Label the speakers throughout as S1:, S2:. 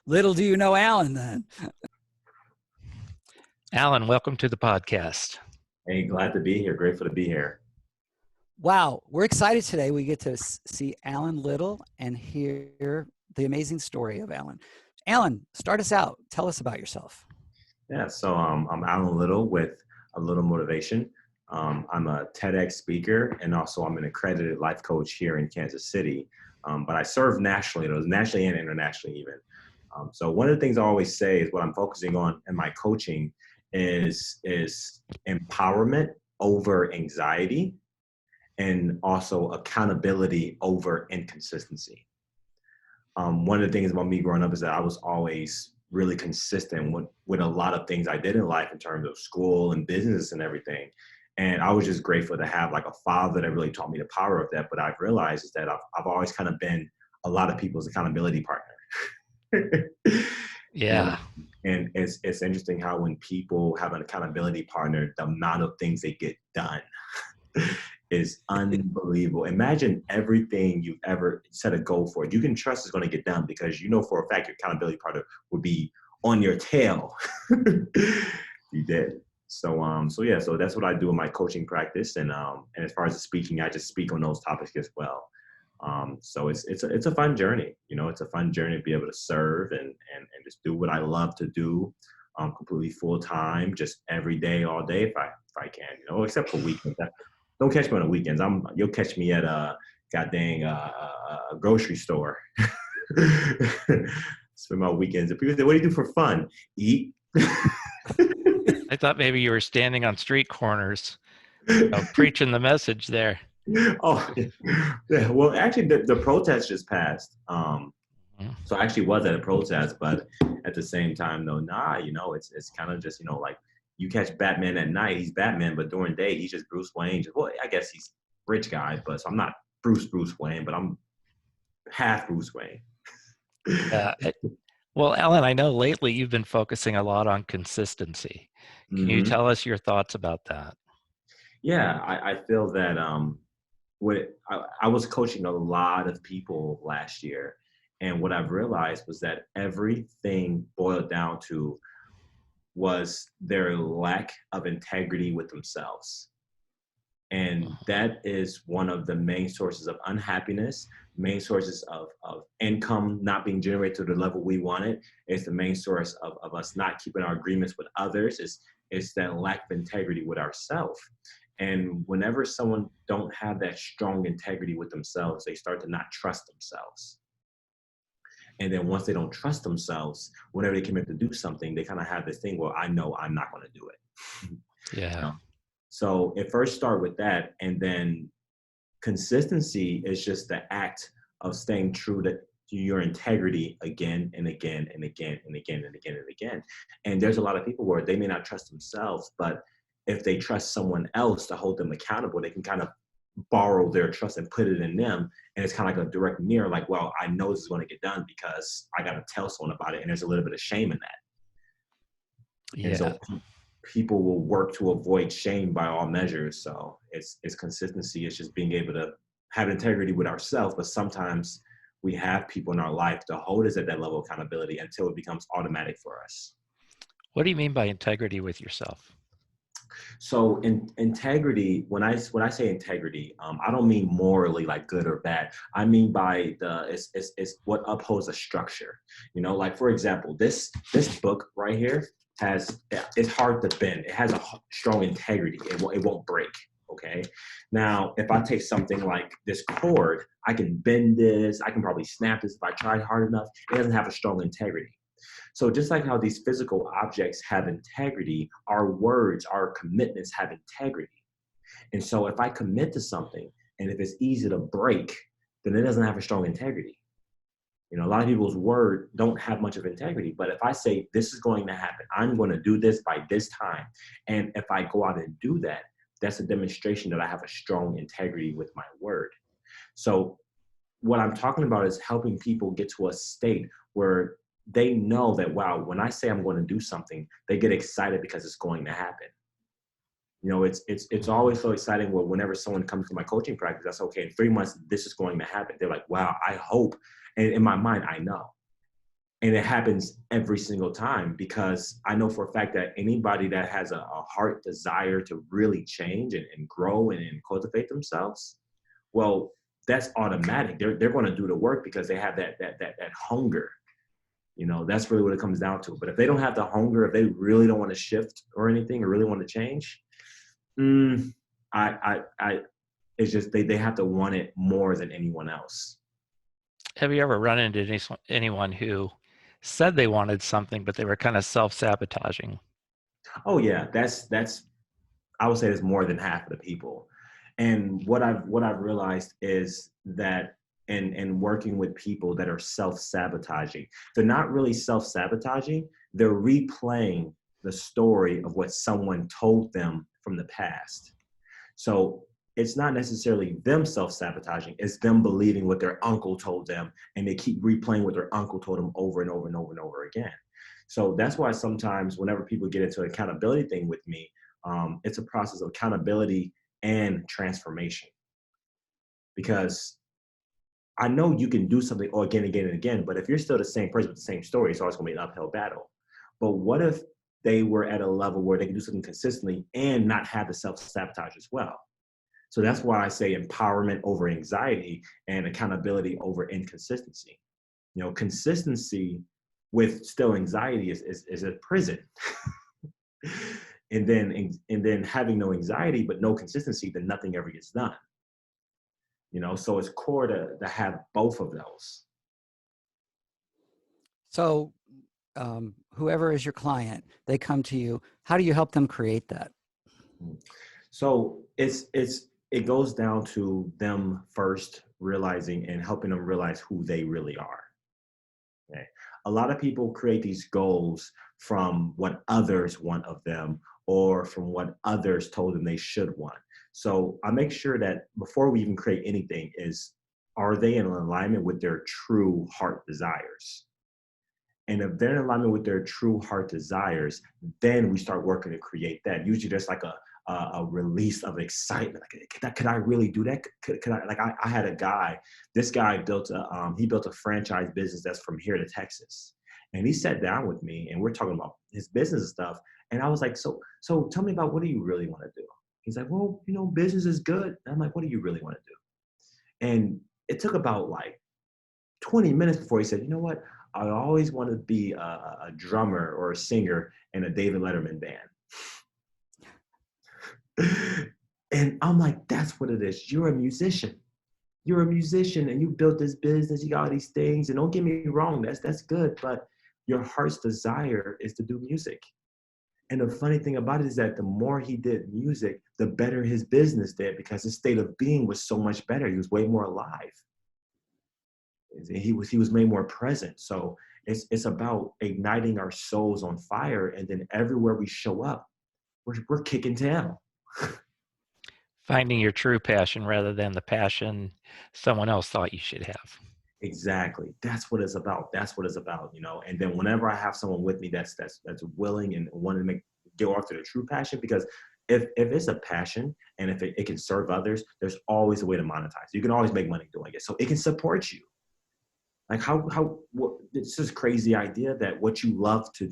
S1: Little do you know Alan then.
S2: Alan, welcome to the podcast.
S3: Hey, glad to be here. Grateful to be here.
S1: Wow, we're excited today. We get to see Alan Little and hear the amazing story of Alan. Alan, start us out. Tell us about yourself.
S3: Yeah, so I'm Alan Little with A Little Motivation. I'm a TEDx speaker, and also I'm an accredited life coach here in Kansas City. But I serve nationally, nationally and internationally even. So one of the things I always say is what I'm focusing on in my coaching is empowerment over anxiety, and also accountability over inconsistency. One of the things about me growing up is that I was always really consistent with a lot of things I did in life in terms of school and business and everything. And I was just grateful to have like a father that really taught me the power of that. But I've realized is that I've always kind of been a lot of people's accountability partner.
S2: Yeah.
S3: And it's interesting how when people have an accountability partner, the amount of things they get done is unbelievable. Imagine everything you've ever set a goal for. You can trust it's going to get done because you know for a fact your accountability partner would be on your tail. You did. So that's what I do in my coaching practice. And as far as the speaking, I just speak on those topics as well. So it's a fun journey. You know, it's a fun journey to be able to serve and just do what I love to do, completely full time, just every day, all day if I can, you know, except for weekends. Don't catch me on the weekends. You'll catch me at a grocery store. Spend my weekends. And people say, "What do you do for fun?" Eat.
S2: I thought maybe you were standing on street corners, preaching the message there.
S3: Oh, yeah. Well, actually, the protest just passed. So I actually was at a protest, but at the same time, though, you know, it's kind of just, you know, like you catch Batman at night, he's Batman, but during the day, he's just Bruce Wayne. Well, I guess he's a rich guy, but so I'm not Bruce Wayne, but I'm half Bruce Wayne.
S2: Well, Alan, I know lately you've been focusing a lot on consistency. Can you tell us your thoughts about that?
S3: Yeah, I feel that I was coaching a lot of people last year, and what I've realized was that everything boiled down to was their lack of integrity with themselves. And that is one of the main sources of unhappiness, main sources of income not being generated to the level we want it. It's the main source of us not keeping our agreements with others. It's that lack of integrity with ourselves. And whenever someone don't have that strong integrity with themselves, they start to not trust themselves. And then once they don't trust themselves, whenever they commit to do something, they kind of have this thing, well, I know I'm not going to do it.
S2: Yeah.
S3: You know? So it first start with that. And then consistency is just the act of staying true to your integrity again and again and again and again and again and again. And there's a lot of people where they may not trust themselves, but if they trust someone else to hold them accountable, they can kind of borrow their trust and put it in them. And it's kind of like a direct mirror, like, well, I know this is going to get done because I got to tell someone about it. And there's a little bit of shame in that.
S2: Yeah.
S3: And so people will work to avoid shame by all measures. So it's consistency. It's just being able to have integrity with ourselves. But sometimes we have people in our life to hold us at that level of accountability until it becomes automatic for us.
S2: What do you mean by integrity with yourself?
S3: So integrity, when I say integrity, I don't mean morally like good or bad. I mean by it's what upholds a structure. You know, like for example, this book right here it's hard to bend. It has a strong integrity. It won't break. Okay. Now, if I take something like this cord, I can bend this. I can probably snap this if I try hard enough. It doesn't have a strong integrity. So just like how these physical objects have integrity, our words, our commitments have integrity. And so if I commit to something and if it's easy to break, then it doesn't have a strong integrity. You know, a lot of people's word don't have much of integrity, but if I say this is going to happen, I'm going to do this by this time. And if I go out and do that, that's a demonstration that I have a strong integrity with my word. So what I'm talking about is helping people get to a state where they know that, wow, when I say I'm going to do something, they get excited because it's going to happen. You know, it's always so exciting whenever someone comes to my coaching practice, that's okay, in 3 months, this is going to happen. They're like, wow, I hope And in my mind, I know. And it happens every single time because I know for a fact that anybody that has a heart desire to really change and grow and cultivate themselves, well, that's automatic. They're going to do the work because they have that hunger. You know, that's really what it comes down to. But if they don't have the hunger, if they really don't want to shift or anything, or really want to change, it's just they have to want it more than anyone else.
S2: Have you ever run into anyone who said they wanted something, but they were kind of self-sabotaging?
S3: Oh yeah, that's I would say it's more than half of the people. And what I've realized is that in working with people that are self-sabotaging, they're not really self-sabotaging, they're replaying the story of what someone told them from the past. So it's not necessarily them self-sabotaging, it's them believing what their uncle told them, and they keep replaying what their uncle told them over and over and over and over again. So that's why sometimes whenever people get into an accountability thing with me, it's a process of accountability and transformation. Because I know you can do something again, again, and again, but if you're still the same person with the same story, it's always going to be an uphill battle. But what if they were at a level where they can do something consistently and not have the self-sabotage as well? So that's why I say empowerment over anxiety and accountability over inconsistency. You know, consistency with still anxiety is a prison. and then having no anxiety but no consistency, then nothing ever gets done. You know, so it's core to have both of those.
S1: So whoever is your client, they come to you. How do you help them create that?
S3: So it goes down to them first realizing and helping them realize who they really are. Okay. A lot of people create these goals from what others want of them or from what others told them they should want. So I make sure that before we even create anything are they in alignment with their true heart desires? And if they're in alignment with their true heart desires, then we start working to create that. Usually there's like a release of excitement. Like, could I really do that? Could I, like I had a guy, this guy built a franchise business that's from here to Texas. And he sat down with me and we're talking about his business and stuff. And I was like, so tell me about, what do you really want to do? He's like, well, you know, business is good. And I'm like, what do you really want to do? And it took about like 20 minutes before he said, you know what? I always want to be a drummer or a singer in a David Letterman band. And I'm like, that's what it is. You're a musician. You're a musician and you built this business. You got all these things. And don't get me wrong, that's good. But your heart's desire is to do music. And the funny thing about it is that the more he did music, the better his business did because his state of being was so much better. He was way more alive. He was made more present. So it's about igniting our souls on fire, and then everywhere we show up, we're kicking tail.
S2: Finding your true passion rather than the passion someone else thought you should have.
S3: Exactly. That's what it's about. That's what it's about, you know. And then whenever I have someone with me that's willing and wanting to go after the true passion, because if it's a passion and if it can serve others, there's always a way to monetize. You can always make money doing it. So it can support you. Like it's this crazy idea that what you love to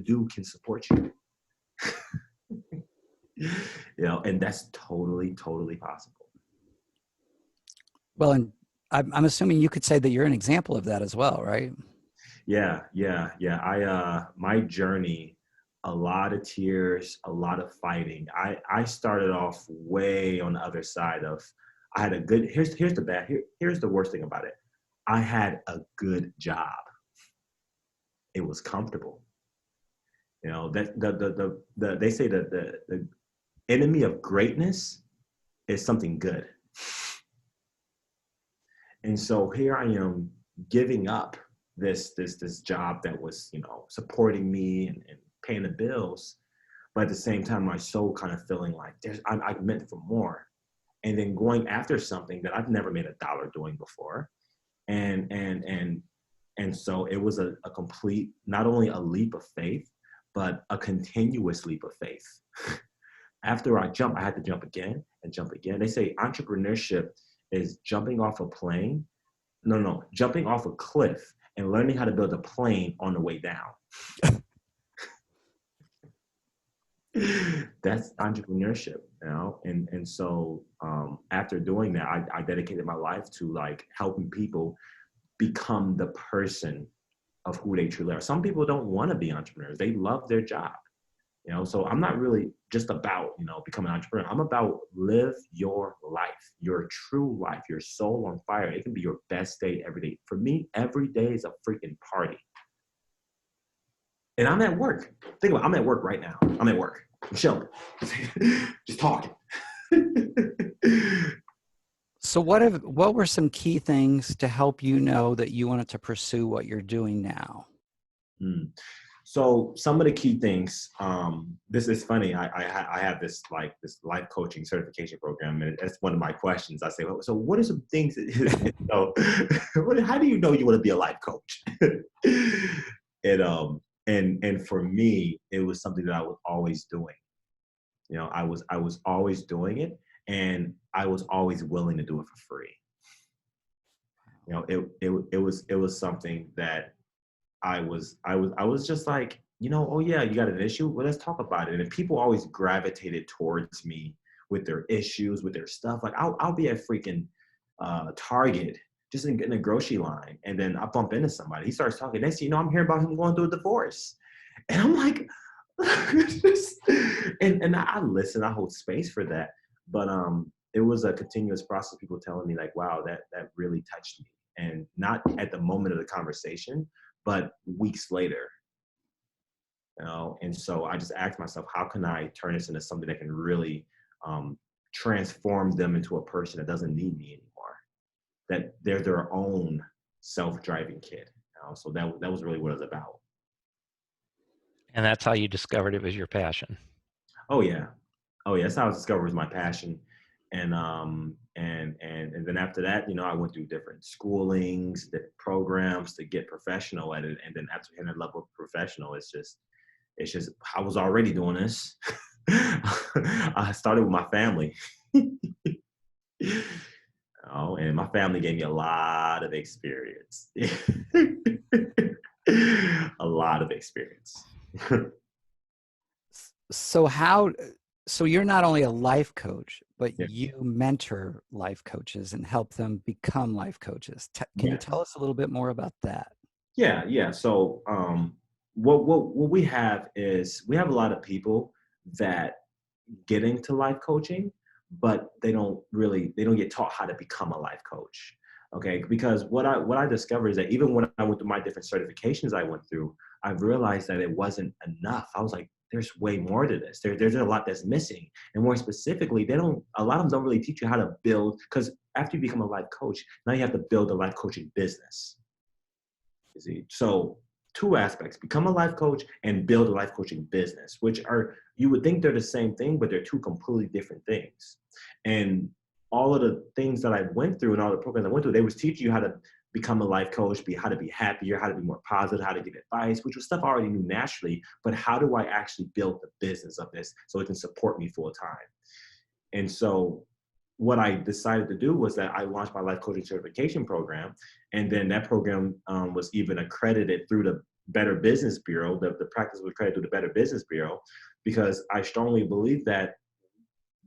S3: do can support you. You know, and that's totally possible.
S1: Well, and I'm assuming you could say that you're an example of that as well, right?
S3: Yeah. My journey, a lot of tears, a lot of fighting. I started off way on the other side of, I had a good, here's the worst thing about it. I had a good job. It was comfortable. You know, that they say that the enemy of greatness is something good. And so here I am giving up this job that was, you know, supporting me and paying the bills, but at the same time my soul kind of feeling like I'm meant for more, and then going after something that I've never made a dollar doing before. And so it was a complete, not only a leap of faith, but a continuous leap of faith. After I jump, I had to jump again and jump again. They say entrepreneurship is jumping off a plane, no, jumping off a cliff and learning how to build a plane on the way down. That's entrepreneurship, you know? And so after doing that, I dedicated my life to like helping people become the person of who they truly are. Some people don't want to be entrepreneurs. They love their job, you know? So I'm not really just about, you know, becoming an entrepreneur. I'm about live your life, your true life, your soul on fire. It can be your best day every day. For me, every day is a freaking party. And I'm at work. Think about it, I'm at work right now. I'm at work. I'm chilling. Just talking.
S1: So what were some key things to help you know that you wanted to pursue what you're doing now?
S3: So some of the key things, this is funny. I have this life coaching certification program, and that's one of my questions. I say, well, so what are some things that, you know, how do you know you want to be a life coach? And for me, it was something that I was always doing. You know, I was always doing it, and I was always willing to do it for free. You know, it was something that I was just like, you know, oh yeah, you got an issue? Well, let's talk about it. And people always gravitated towards me with their issues, with their stuff. Like I'll be at freaking Target, just in a grocery line, and then I bump into somebody. He starts talking. Next thing you know, I'm hearing about him going through a divorce, and I'm like, and I listen, I hold space for that. But it was a continuous process. People telling me like, wow, that really touched me, and not at the moment of the conversation, but weeks later, you know. And so I just asked myself, how can I turn this into something that can really transform them into a person that doesn't need me anymore, that they're their own self-driving kid, you know? So that was really what it was about.
S2: And that's how you discovered it was your passion.
S3: Oh yeah, that's how I discovered it was my passion. And then after that, you know, I went through different schoolings, different programs to get professional at it. And then after hitting that level of professional, it's just I was already doing this. I started with my family. Oh, and my family gave me a lot of experience. A lot of experience.
S1: So you're not only a life coach, but
S3: Yeah.
S1: you mentor life coaches and help them become life coaches. Can you tell us a little bit more about that?
S3: Yeah. So what we have is we have a lot of people that get into life coaching, but they don't get taught how to become a life coach. Okay, because what I discovered is that even when I went through my different certifications I went through, I realized that it wasn't enough. I was like, there's way more to this. There's a lot that's missing. And more specifically, a lot of them don't really teach you how to build, because after you become a life coach, now you have to build a life coaching business. You see? So two aspects: become a life coach and build a life coaching business, which are, you would think they're the same thing, but they're two completely different things. And all of the things that I went through and all the programs I went through, they was teaching you how to become a life coach, how to be happier, how to be more positive, how to give advice, which was stuff I already knew naturally. But how do I actually build the business of this so it can support me full time? And so what I decided to do was that I launched my life coaching certification program. And then that program was even accredited through the Better Business Bureau. The practice was accredited through the Better Business Bureau, because I strongly believe that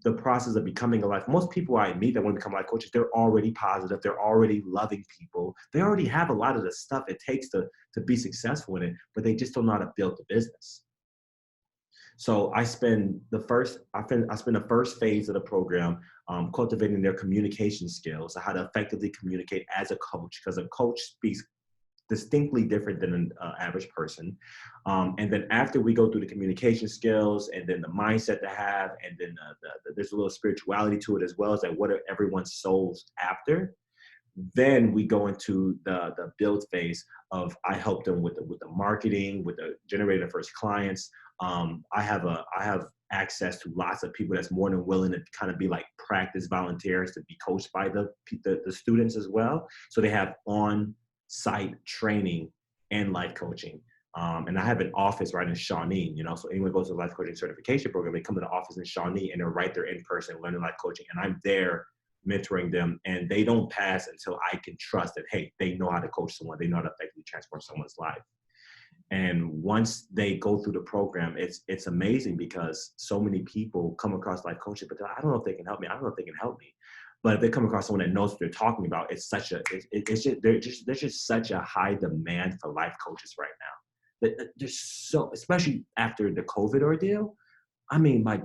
S3: the process of becoming a life, most people I meet that want to become life coaches, they're already positive. They're already loving people. They already have a lot of the stuff it takes to be successful in it, but they just don't know how to build the business. So I spend the first phase of the program cultivating their communication skills, so how to effectively communicate as a coach, because a coach speaks distinctly different than an average person. And then after we go through the communication skills and then the mindset to have, and then there's a little spirituality to it as well, as that what are everyone's souls after. Then we go into the build phase of, I help them with the marketing, with the generating the first clients. I have access to lots of people that's more than willing to kind of be like practice volunteers to be coached by the students as well. So they have on-site training and life coaching. And I have an office right in Shawnee, you know, so anyone goes to the life coaching certification program, they come to the office in Shawnee and they're right there in person learning life coaching. And I'm there mentoring them, and they don't pass until I can trust that, hey, they know how to coach someone, they know how to effectively transform someone's life. And once they go through the program, it's amazing, because so many people come across life coaching, but I don't know if they can help me. I don't know if they can help me. But if they come across someone that knows what they're talking about, it's such a, it's just, there's just such a high demand for life coaches right now. There's so, especially after the COVID ordeal. I mean, like,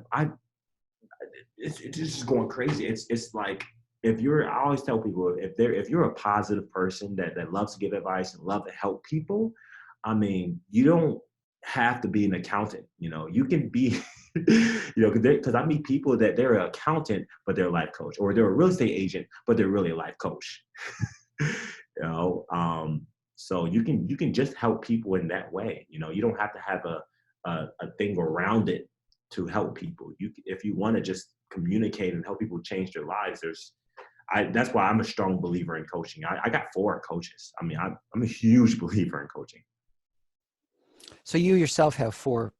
S3: it's just going crazy. It's like, I always tell people, if you're a positive person that loves to give advice and love to help people, I mean, you don't have to be an accountant. You can be, because I meet people that they're an accountant, but they're a life coach, or they're a real estate agent, but they're really a life coach. So you can just help people in that way. You don't have to have a thing around it to help people. If you want to just communicate and help people change their lives, that's why I'm a strong believer in coaching. I got 4 coaches. I mean, I'm a huge believer in coaching.
S1: So you yourself have 4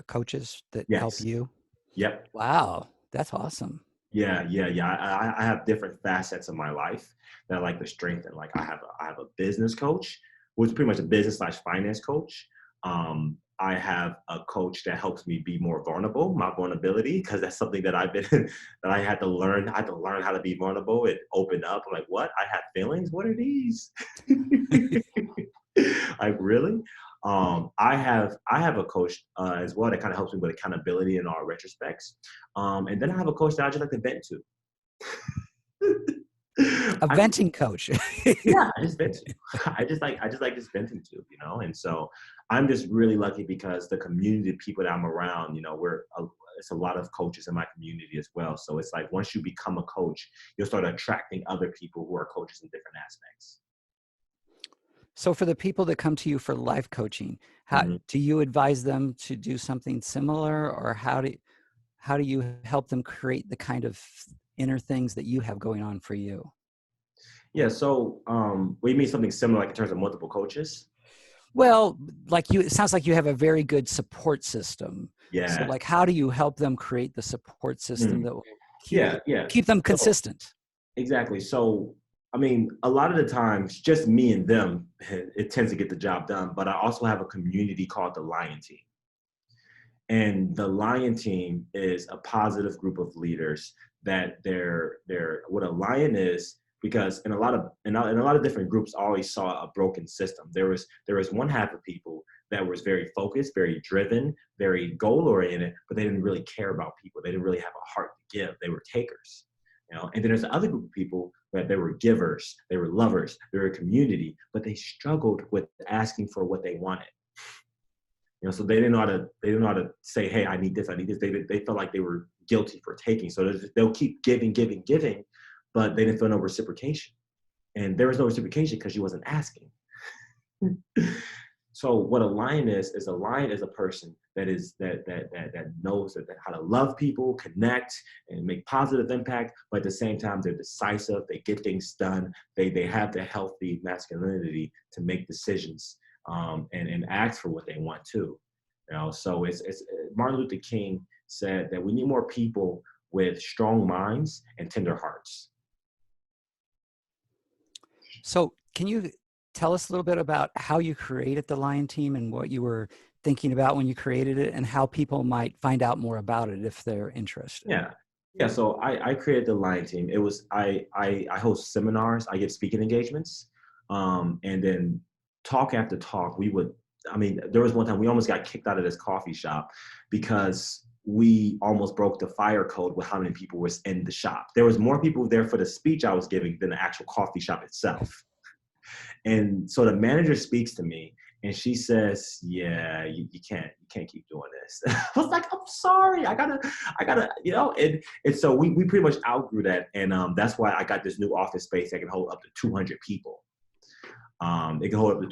S1: coaches that help
S3: Yes.
S1: you?
S3: Yep.
S1: Wow, that's awesome.
S3: Yeah. I have different facets of my life that I like to strengthen. Like, I have a business coach, who's pretty much a business/finance coach. I have a coach that helps me be more vulnerable, my vulnerability, because that's something that that I had to learn. I had to learn how to be vulnerable and open up. I'm like, what? I have feelings? What are these? Like, really? I have a coach as well that kind of helps me with accountability in all retrospects. And then I have a coach that I just like to vent to.
S1: A venting coach.
S3: Yeah, I just vent to. I just like just venting to, And so I'm just really lucky, because the community of people that I'm around, it's a lot of coaches in my community as well. So it's like, once you become a coach, you'll start attracting other people who are coaches in different aspects.
S1: So for the people that come to you for life coaching, how do you advise them to do something similar, or how do you help them create the kind of inner things that you have going on for you?
S3: Yeah. So, we mean something similar, like in terms of multiple coaches?
S1: Well, it sounds like you have a very good support system.
S3: Yeah.
S1: So like, how do you help them create the support system that will keep them consistent?
S3: Exactly. So, I mean, a lot of the times, just me and them, it tends to get the job done. But I also have a community called the Lion Team. And the Lion Team is a positive group of leaders that they're what a lion is, because in a lot of different groups, I always saw a broken system. There was one half of people that was very focused, very driven, very goal oriented, but they didn't really care about people. They didn't really have a heart to give. They were takers. And then there's the other group of people that they were givers, they were lovers, they were a community, but they struggled with asking for what they wanted. So they didn't know how to say, hey, I need this, I need this. They felt like they were guilty for taking. So they'll keep giving, but they didn't feel no reciprocation. And there was no reciprocation because she wasn't asking. So what a lion is a person that knows how to love people, connect, and make positive impact, but at the same time, they're decisive, they get things done, they have the healthy masculinity to make decisions, and ask for what they want too. So it's Martin Luther King said that we need more people with strong minds and tender hearts.
S1: So can you tell us a little bit about how you created the Lion Team and what you were thinking about when you created it, and how people might find out more about it if they're interested?
S3: Yeah. So I created the Lion Team. It was I host seminars, I give speaking engagements, and then talk after talk. There was one time we almost got kicked out of this coffee shop because we almost broke the fire code with how many people was in the shop. There was more people there for the speech I was giving than the actual coffee shop itself. And so the manager speaks to me and she says, yeah, you can't keep doing this. I was like, I'm sorry. I gotta, and so we pretty much outgrew that. And that's why I got this new office space that can hold up to 200 people. It can hold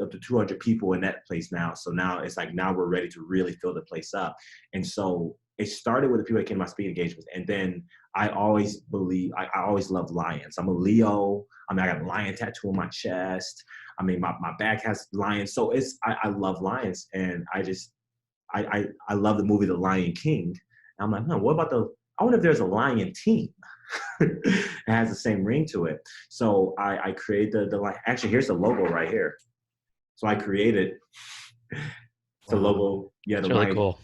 S3: up to 200 people in that place now. So now it's like, now we're ready to really fill the place up. And so it started with the people that came to my speaking engagements. And then I always loved lions. I'm a Leo. I got a lion tattoo on my chest. My back has lions. So I love lions. And I love the movie The Lion King. And I'm like, no, I wonder if there's a Lion Team. It has the same ring to it. So I created the line. Actually, here's the logo right here. So I created the logo. Yeah,
S2: It's
S3: the
S2: really
S3: lion.
S2: cool.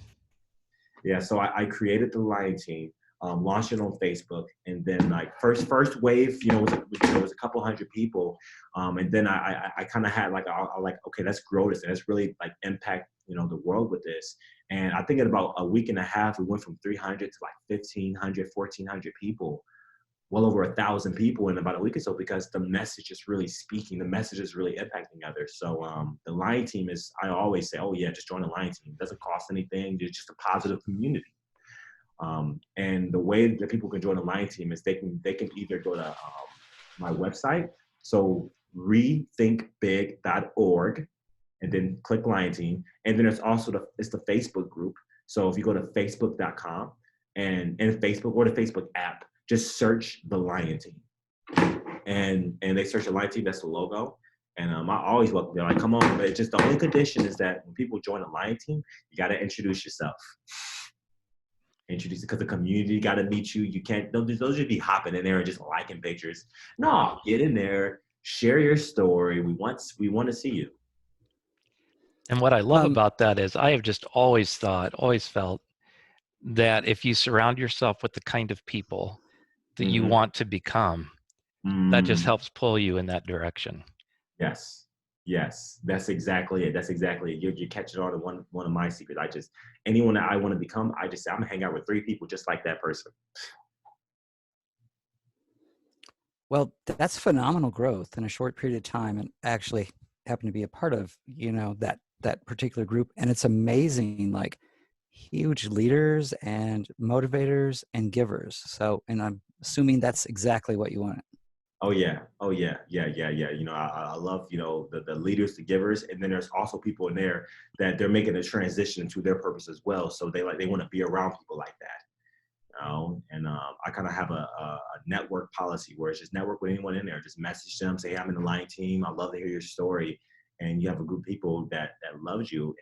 S3: Yeah, so I created the Lion Team, launched it on Facebook, and then like first wave, it was a couple hundred people, and then I kind of had like I like, okay, let's grow this and let's really like impact the world with this. And I think in about a week and a half, we went from 300 to like 1,500, 1,400 people, well over 1,000 people in about a week or so, because the message is really speaking. The message is really impacting others. So the Lion Team is, I always say, oh yeah, just join the Lion Team. It doesn't cost anything. It's just a positive community. And the way that people can join the Lion Team is they can either go to my website, so rethinkbig.org, and then click Lion Team. And then there's also it's the Facebook group. So if you go to facebook.com and Facebook or the Facebook app, just search the Lion Team. And they search the Lion Team, that's the logo. And I always welcome them. Like, come on, but it's just the only condition is that when people join the Lion Team, you got to introduce yourself. Introduce it, because the community got to meet you. You can't, those just be hopping in there and just liking pictures. No, get in there, share your story. We want to see you.
S2: And what I love about that is I have just always felt that if you surround yourself with the kind of people that you want to become, that just helps pull you in that direction.
S3: Yes, that's exactly it. You're catching on to one of my secrets. Anyone that I want to become, I just say, I'm gonna hang out with 3 people just like that person.
S1: Well, that's phenomenal growth in a short period of time, and actually happen to be a part of, that particular group. And it's amazing, like huge leaders and motivators and givers. So, and I'm assuming that's exactly what you want.
S3: Oh yeah. I love, the leaders, the givers. And then there's also people in there that they're making a transition to their purpose as well. So they want to be around people like that. And I kind of have a network policy where it's just network with anyone in there. Just message them, say, hey, I'm in the Lion Team. I'd love to hear your story. And you have a group of people that loves you.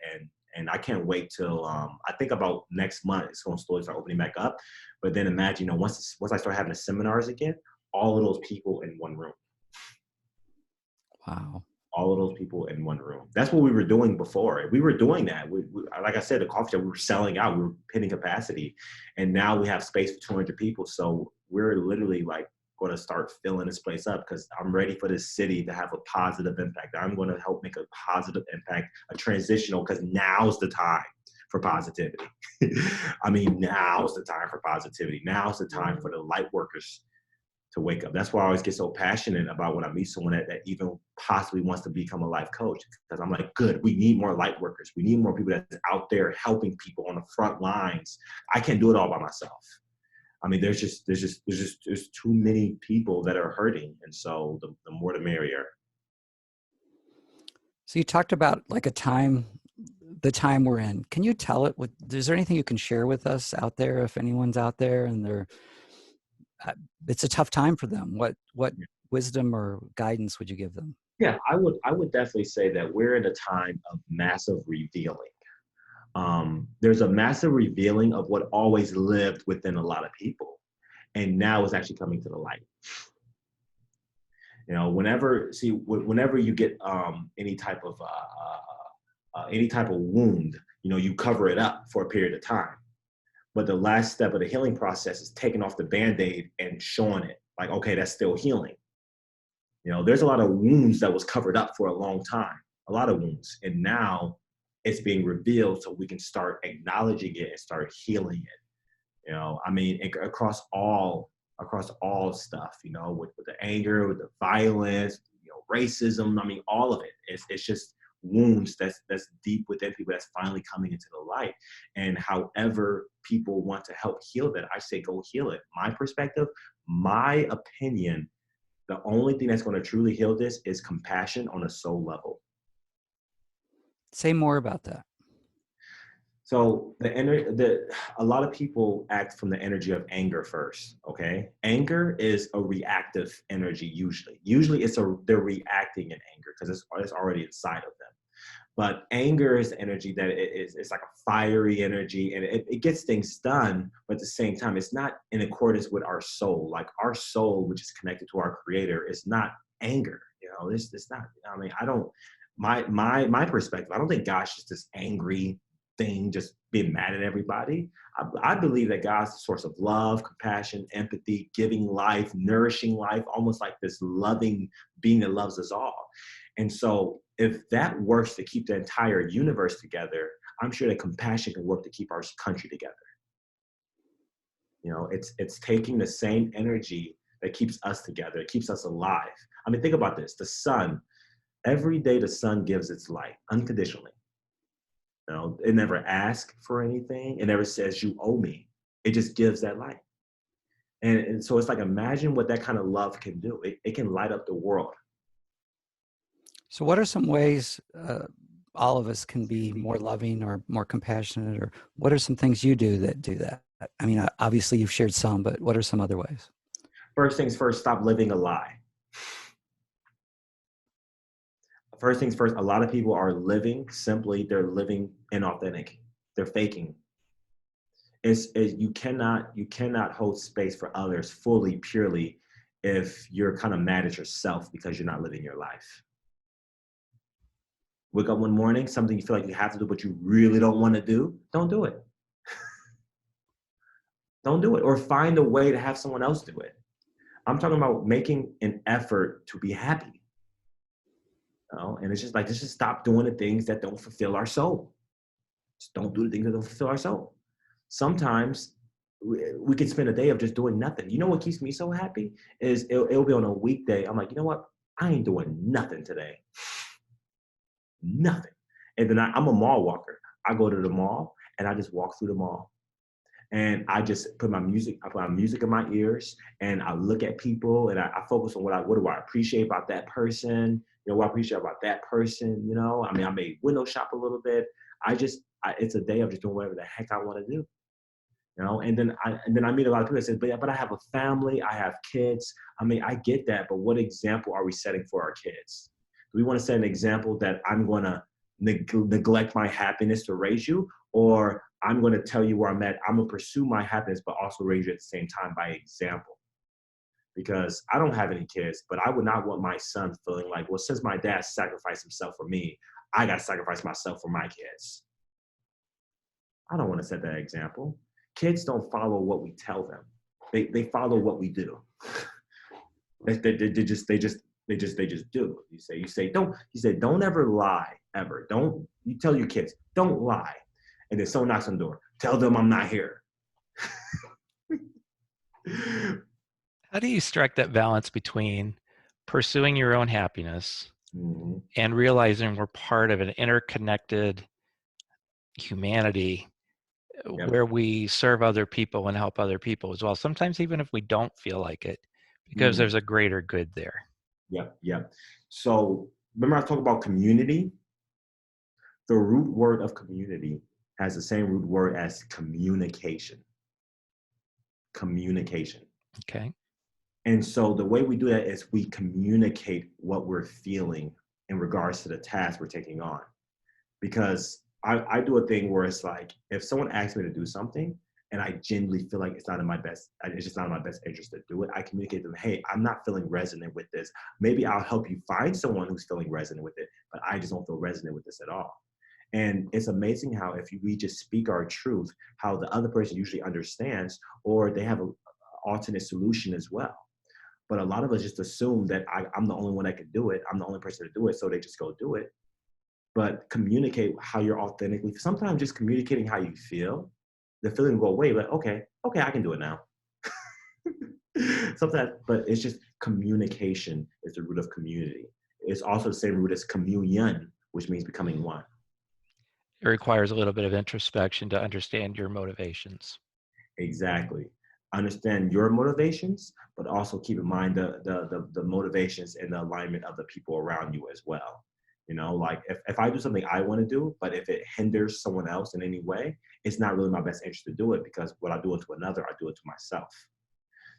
S3: And I can't wait till, I think about next month, it's going to slowly start opening back up. But then imagine, once I start having the seminars again, all of those people in one room.
S1: Wow.
S3: All of those people in one room. That's what we were doing before. We were doing that. We like I said, the coffee shop, we were selling out. We were hitting capacity. And now we have space for 200 people. So we're literally like going to start filling this place up, because I'm ready for this city to have a positive impact. I'm going to help make a positive impact, a transitional, because now's the time for positivity. I mean, now's the time for positivity. Now's the time for the light workers to wake up. That's why I always get so passionate about when I meet someone that even possibly wants to become a life coach, because I'm like, good, we need more light workers. We need more people that's out there helping people on the front lines. I can't do it all by myself. I mean, there's too many people that are hurting. And so the more the merrier.
S1: So you talked about like the time we're in. Can you tell it? Is there anything you can share with us out there, if anyone's out there and it's a tough time for them? What wisdom or guidance would you give them?
S3: Yeah, I would definitely say that we're in a time of massive revealing. There's a massive revealing of what always lived within a lot of people, and now it's actually coming to the light. Whenever you get any type of wound, you cover it up for a period of time. But the last step of the healing process is taking off the Band-Aid and showing it like, okay, that's still healing. There's a lot of wounds that was covered up for a long time, a lot of wounds. And now it's being revealed so we can start acknowledging it and start healing it. I mean, across all stuff, with the anger, with the violence, racism, I mean, all of it. It's just wounds that's deep within people that's finally coming into the light. And however people want to help heal that, I say go heal it. My perspective, my opinion, the only thing that's going to truly heal this is compassion on a soul level.
S1: Say more about that.
S3: So a lot of people act from the energy of anger first. Okay, anger is a reactive energy. Usually they're reacting in anger because it's already inside of them. But anger is the energy that it's like a fiery energy, and it gets things done, but at the same time, it's not in accordance with our soul. Like our soul, which is connected to our creator, is not anger. It's not, I mean, I don't, my perspective, I don't think God's just this angry thing, just being mad at everybody. I believe that God's a source of love, compassion, empathy, giving life, nourishing life, almost like this loving being that loves us all. And so if that works to keep the entire universe together, I'm sure that compassion can work to keep our country together. It's taking the same energy that keeps us together, it keeps us alive. I mean, think about this. The sun, every day the sun gives its light unconditionally. It never asks for anything. It never says you owe me. It just gives that light. And so it's like, imagine what that kind of love can do. It can light up the world.
S1: So what are some ways all of us can be more loving or more compassionate, or what are some things you do that? I mean, obviously you've shared some, but what are some other ways?
S3: First things first, stop living a lie. First things first, a lot of people are living they're living inauthentic. They're faking. You cannot hold space for others fully, purely, if you're kind of mad at yourself because you're not living your life. Wake up one morning, something you feel like you have to do, but you really don't want to do, don't do it. Don't do it, or find a way to have someone else do it. I'm talking about making an effort to be happy. And it's just like, let's just stop doing the things that don't fulfill our soul. Just don't do the things that don't fulfill our soul. Sometimes we can spend a day of just doing nothing. You know what keeps me so happy is it'll be on a weekday. I'm like, you know what? I ain't doing nothing today. Nothing. And then I'm a mall walker. I go to the mall and I just walk through the mall. And I just put my music in my ears, and I look at people, and I focus on what do I appreciate about that person? What I appreciate about that person, I mean, I may window shop a little bit. It's a day of just doing whatever the heck I want to do. And then I meet a lot of people that say, but I have a family, I have kids. I mean, I get that, but what example are we setting for our kids? Do we want to set an example that I'm going to neglect my happiness to raise you, or I'm going to tell you where I'm at? I'm going to pursue my happiness, but also raise you at the same time by example. Because I don't have any kids, but I would not want my son feeling like, well, since my dad sacrificed himself for me, I got to sacrifice myself for my kids. I don't want to set that example. Kids don't follow what we tell them. They follow what we do. They just do. You say, don't ever lie, ever. You tell your kids, don't lie. And then someone knocks on the door, tell them I'm not here.
S2: How do you strike that balance between pursuing your own happiness and realizing we're part of an interconnected humanity where we serve other people and help other people as well, sometimes even if we don't feel like it, because there's a greater good there?
S3: Yep. So remember I talked about community? The root word of community has the same root word as communication. Communication.
S2: Okay.
S3: And so the way we do that is we communicate what we're feeling in regards to the task we're taking on. Because I do a thing where it's like, if someone asks me to do something and I genuinely feel like it's just not in my best interest to do it, I communicate to them, hey, I'm not feeling resonant with this. Maybe I'll help you find someone who's feeling resonant with it, but I just don't feel resonant with this at all. And it's amazing how if we just speak our truth, how the other person usually understands, or they have an alternate solution as well. But a lot of us just assume that I'm the only one that can do it. I'm the only person to do it, so they just go do it. But communicate how you're authentically. Sometimes just communicating how you feel, the feeling will go away. But okay, I can do it now. Sometimes, but it's just communication is the root of community. It's also the same root as communion, which means becoming one.
S2: It requires a little bit of introspection to understand your motivations.
S3: Exactly. Understand your motivations, but also keep in mind the motivations and the alignment of the people around you as well. Like if I do something I want to do, but if it hinders someone else in any way, it's not really my best interest to do it, because what I do it to another, I do it to myself.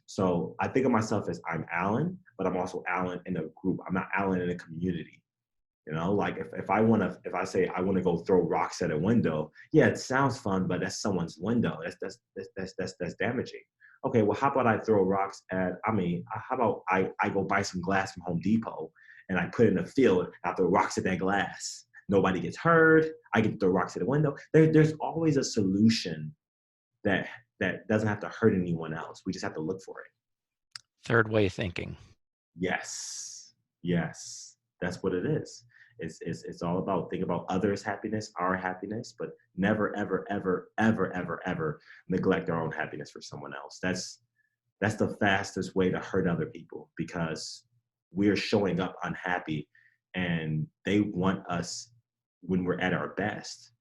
S3: So I think of myself as I'm Alan, but I'm also Alan in a group. I'm not Alan in a community. You know, like if I say I want to go throw rocks at a window, yeah, it sounds fun, but that's someone's window. That's damaging. Okay, well, how about I throw rocks at? I mean, how about I go buy some glass from Home Depot and I put it in the field. I throw rocks at that glass. Nobody gets hurt. I get to throw rocks at the window. There's always a solution that doesn't have to hurt anyone else. We just have to look for it.
S2: Third way thinking.
S3: Yes. Yes. That's what it is. It's all about thinking about others' happiness, our happiness, but never, ever, ever, ever, ever, ever neglect our own happiness for someone else. That's the fastest way to hurt other people, because we're showing up unhappy and they want us when we're at our best.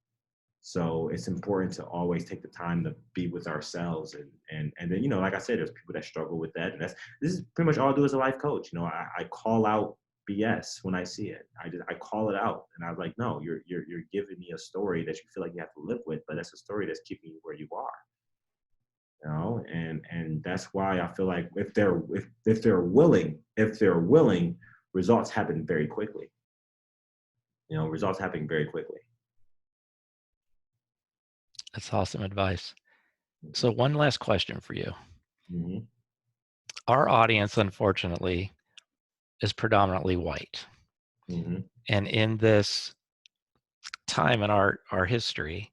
S3: So it's important to always take the time to be with ourselves. And then, you know, like I said, there's people that struggle with that. And this is pretty much all I do as a life coach. You know, I call out BS when I see it. I call it out, and I was like, no, you're giving me a story that you feel like you have to live with, but that's a story that's keeping you where you are. You know, and that's why I feel like if they're willing, results happen very quickly. You know, results happen very quickly.
S2: That's awesome advice. So one last question for you.
S3: Mm-hmm.
S2: Our audience, unfortunately, is predominantly white.
S3: Mm-hmm.
S2: And in this time in our history,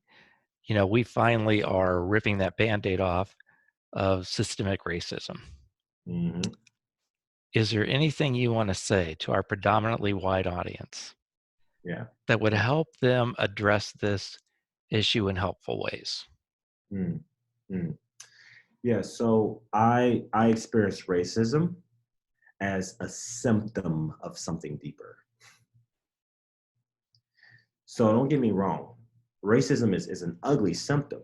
S2: you know, we finally are ripping that Band-Aid off of systemic racism.
S3: Mm-hmm.
S2: Is there anything you want to say to our predominantly white audience that would help them address this issue in helpful ways?
S3: Mm-hmm. Yeah, so I experienced racism as a symptom of something deeper. So don't get me wrong, racism is an ugly symptom.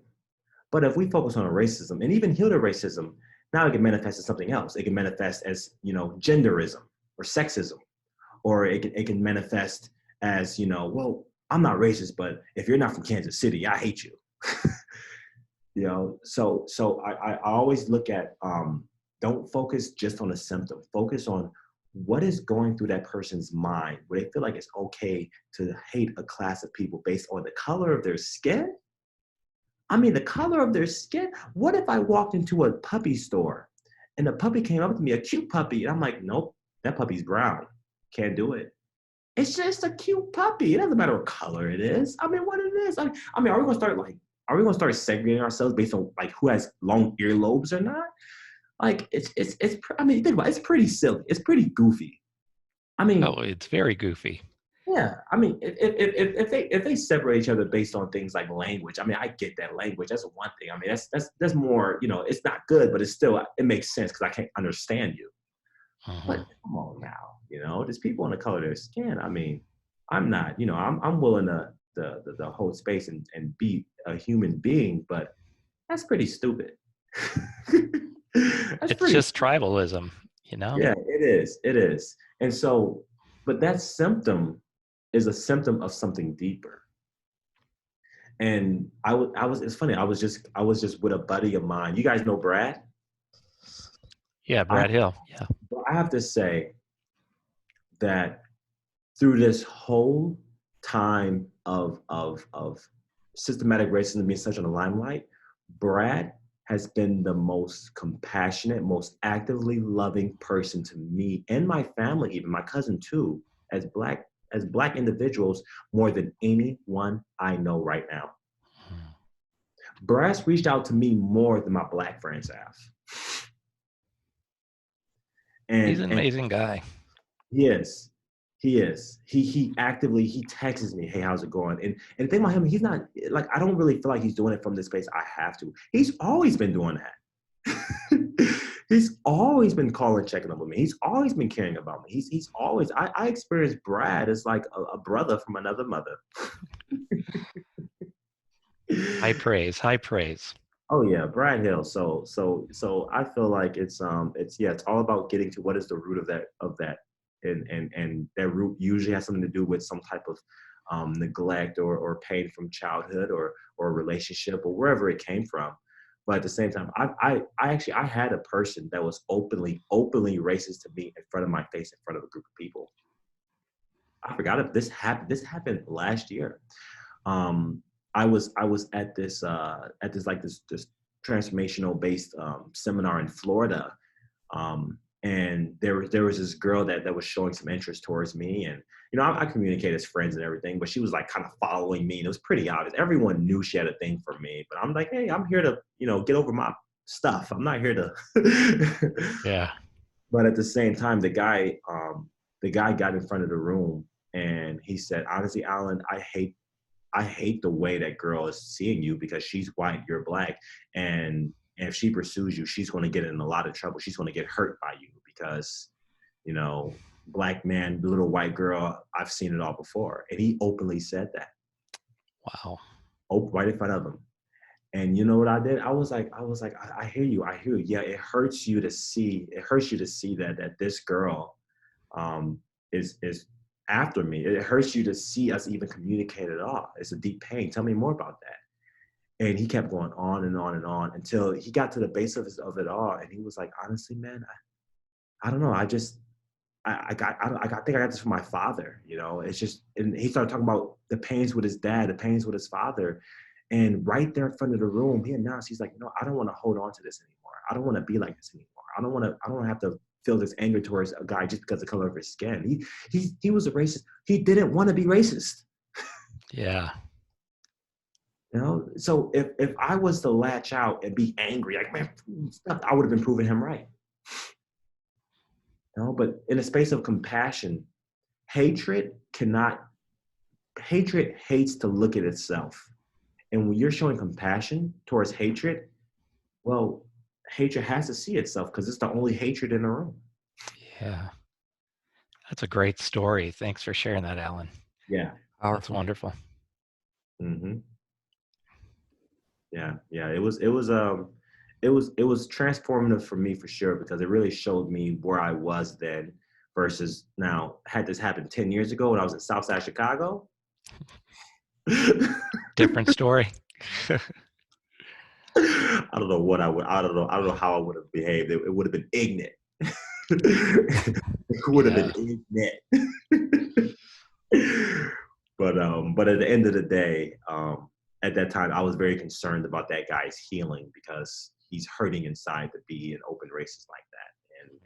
S3: But if we focus on racism and even heal the racism, now it can manifest as something else. It can manifest as, you know, genderism or sexism, or it can manifest as, you know, well, I'm not racist, but if you're not from Kansas City, I hate you. You know, so I always look at, don't focus just on a symptom. Focus on what is going through that person's mind, where they feel like it's okay to hate a class of people based on the color of their skin. I mean, the color of their skin. What if I walked into a puppy store and the puppy came up to me, a cute puppy, and I'm like, nope, that puppy's brown. Can't do it. It's just a cute puppy. It doesn't matter what color it is. I mean, what it is. I mean, are we gonna start segregating ourselves based on like who has long earlobes or not? Like I mean, think about it, it's pretty silly. It's pretty goofy. I mean,
S2: Oh, it's very goofy.
S3: yeah. I mean, if they separate each other based on things like language, I mean, I get that language. That's one thing. I mean, that's more, you know, it's not good, but it's still, it makes sense because I can't understand you. But come on now, you know, there's people on the color of their skin. I mean, I'm not, you know, I'm willing to hold space and be a human being, but that's pretty stupid.
S2: It's just tribalism, you know?
S3: Yeah, it is. It is. And so, but that symptom is a symptom of something deeper. And it's funny, I was just with a buddy of mine. You guys know Brad?
S2: Yeah, Brad Hill. Yeah.
S3: I have to say that through this whole time of systematic racism being such in the limelight, Brad has been the most compassionate, most actively loving person to me and my family, even my cousin too, as black individuals, more than anyone I know right now. Brad's reached out to me more than my black friends have. And
S2: he's an amazing guy.
S3: He is. He is. He actively, he texts me, hey, how's it going? And the thing about him, he's not, like, I don't really feel like he's doing it from this space. I have to. He's always been doing that. He's always been calling, checking up with me. He's always been caring about me. He's always, I experience Brad as like a brother from another mother.
S2: High praise, high praise.
S3: Oh yeah, Brad Hill. So I feel like it's all about getting to what is the root of that. And that root usually has something to do with some type of neglect or pain from childhood or relationship or wherever it came from. But at the same time, I had a person that was openly racist to me in front of my face, in front of a group of people. I forgot if this happened. This happened last year. I was at this this transformational based seminar in Florida, and there was this girl that was showing some interest towards me, and I communicate as friends and everything, but she was like kind of following me, and it was pretty obvious. Everyone knew she had a thing for me, but I'm like, hey, I'm here to get over my stuff. I'm not here to.
S2: Yeah.
S3: But at the same time, the guy got in front of the room and he said, honestly, Alan, I hate the way that girl is seeing you because she's white, you're black. And if she pursues you, she's going to get in a lot of trouble. She's going to get hurt by you because, black man, little white girl, I've seen it all before. And he openly said that.
S2: Wow.
S3: Right in front of him. And you know what I did? I was like, I hear you. I hear you. Yeah, it hurts you to see that this girl is after me. It hurts you to see us even communicate at all. It's a deep pain. Tell me more about that. And he kept going on and on and on until he got to the base of it all. And he was like, honestly, man, I don't know. I think I got this from my father. It's just, and he started talking about the pains with his dad, the pains with his father. And right there in front of the room, he announced, he's like, I don't want to hold on to this anymore. I don't want to be like this anymore. I don't want to have to feel this anger towards a guy just because of the color of his skin. He was a racist. He didn't want to be racist.
S2: Yeah.
S3: So if I was to latch out and be angry, like, man, I would have been proving him right. But in a space of compassion, hatred hates to look at itself. And when you're showing compassion towards hatred, well, hatred has to see itself because it's the only hatred in the room.
S2: Yeah. That's a great story. Thanks for sharing that, Alan.
S3: Yeah.
S1: Powerful.
S2: That's wonderful.
S3: Mm-hmm. Yeah. It was transformative for me for sure, because it really showed me where I was then versus now. Had this happened 10 years ago when I was in Southside Chicago.
S2: Different story.
S3: I don't know what I don't know how I would have behaved. It would have been ignorant. It would have been ignorant. But at the end of the day, at that time, I was very concerned about that guy's healing because he's hurting inside to be an open racist like that.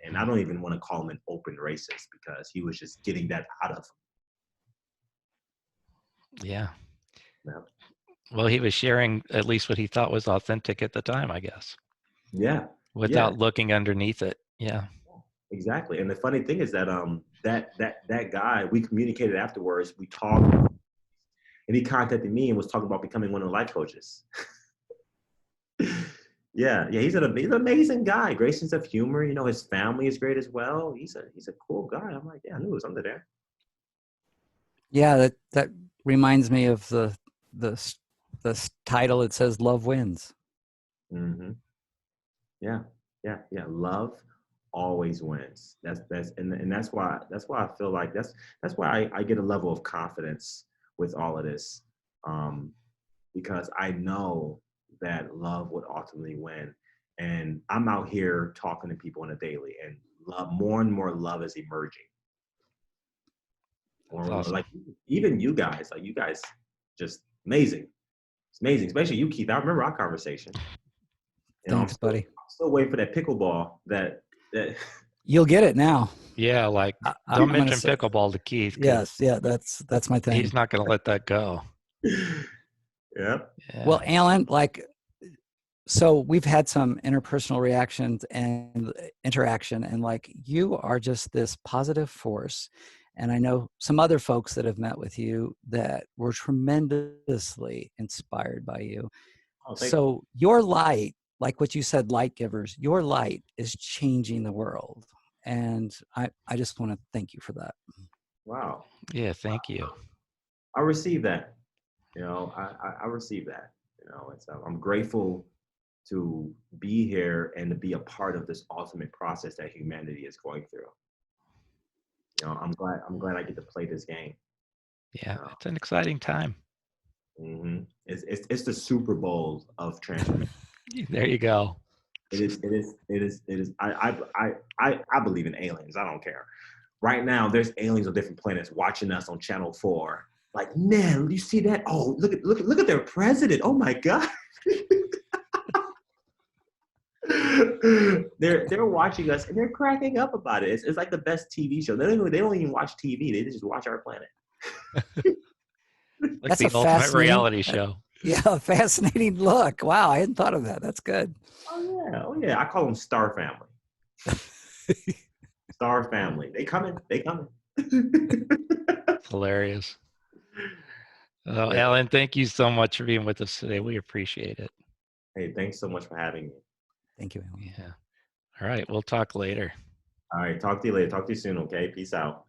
S3: And I don't even want to call him an open racist because he was just getting that out of him.
S2: Yeah.
S3: Yeah.
S2: Well, he was sharing at least what he thought was authentic at the time, I guess.
S3: Yeah.
S2: Without looking underneath it. Yeah.
S3: Exactly. And the funny thing is that that guy, we communicated afterwards, we talked, and he contacted me and was talking about becoming one of the life coaches. Yeah, he's an amazing guy. Great sense of humor. His family is great as well. He's a cool guy. I'm like, yeah, I knew it was under there.
S1: Yeah, that reminds me of the title. It says "Love Wins."
S3: Mm-hmm. Yeah. Love always wins. That's why I feel like that's why I get a level of confidence with all of this, because I know that love would ultimately win. And I'm out here talking to people on a daily, and more and more love is emerging.
S2: Awesome.
S3: Like even you guys, just amazing. It's amazing, especially you, Keith. I remember our conversation.
S1: Thanks, buddy.
S3: I'm still waiting for that pickleball. That
S1: you'll get it now.
S2: Yeah, like don't mention pickleball to Keith.
S1: Yes, that's my thing.
S2: He's not going to let that go.
S3: Yeah.
S1: Well, Alan, so we've had some interpersonal reactions and interaction, and you are just this positive force. And I know some other folks that have met with you that were tremendously inspired by you. So your light, like what you said, light givers, your light is changing the world. And I just want to thank you for that.
S3: Wow.
S2: Yeah, thank you.
S3: I received that. I received that. I'm grateful to be here and to be a part of this ultimate process that humanity is going through. I'm glad I get to play this game.
S2: Yeah, it's an exciting time.
S3: Mm-hmm. It's the Super Bowl of transformation.
S2: There you go.
S3: It is. I believe in aliens. I don't care. right now there's aliens on different planets watching us on Channel 4. Like, man, you see that? Oh, look at their president. Oh my God. they're watching us and they're cracking up about it. It's like the best TV show. They don't even watch TV. They just watch our planet.
S2: Like
S1: That's
S2: the
S1: a
S2: ultimate
S1: fascinating,
S2: reality show.
S1: yeah, fascinating look. Wow, I hadn't thought of that. That's good.
S3: Oh yeah. I call them Star Family. Star Family. They coming.
S2: It's hilarious. Oh,
S3: Yeah.
S2: Alan, thank you so much for being with us today. We appreciate it.
S3: Hey, thanks so much for having me.
S1: Thank you, Alan.
S2: Yeah. All right. We'll talk later.
S3: All right. Talk to you later. Talk to you soon. Okay. Peace out.